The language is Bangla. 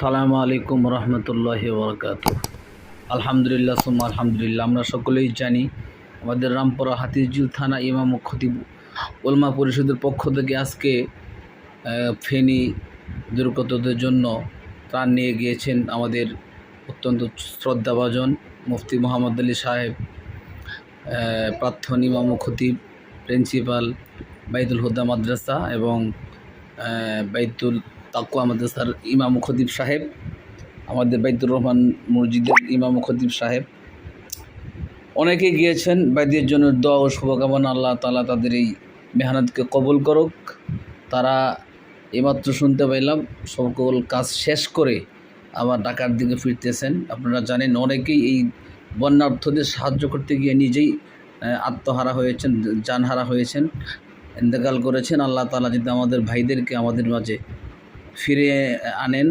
আসসালামু আলাইকুম রহমতুল্লাহি ওবরকাতুহ। আলহামদুলিল্লাহ সুম্মা আলহামদুলিল্লাহ। আমরা সকলেই জানি আমাদের রামপুরা হাতিঝিল থানা ইমাম ও খতিব উলামা পরিষদের পক্ষ থেকে আজকে ফেনী দুর্গতদের জন্য ত্রাণ নিয়ে গিয়েছেন আমাদের অত্যন্ত শ্রদ্ধাভাজন মুফতি মোহাম্মদ আলী সাহেব, প্রাক্তন ইমাম ও খতিব, প্রিন্সিপাল বাইতুল হুদা মাদ্রাসা এবং বাইতুল তাকওয়া মাদ্রাসার ইমাম ও খতিব সাহেব, আমাদের বাইতুর রহমান মসজিদের ইমাম ও খতিব সাহেব, অনেকেই গিয়েছেন। বাইদের জন্য দোয়া ও শুভকামনা, আল্লাহ তাআলা তাদের এই মেহনতকে কবুল করুক। তারা এইমাত্র শুনতে পাইলাম সকল কাজ শেষ করে আবার ঢাকার দিকে ফিরতেছেন। আপনারা জানেন অনেকেই এই বন্যার্থদের সাহায্য করতে গিয়ে নিজেই আত্মহারা হয়েছেন, জানহারা হয়েছেন, ইন্তেকাল করেছেন। আল্লাহ তাআলা যদি আমাদের ভাইদেরকে আমাদের মাঝে ফিরে আনেন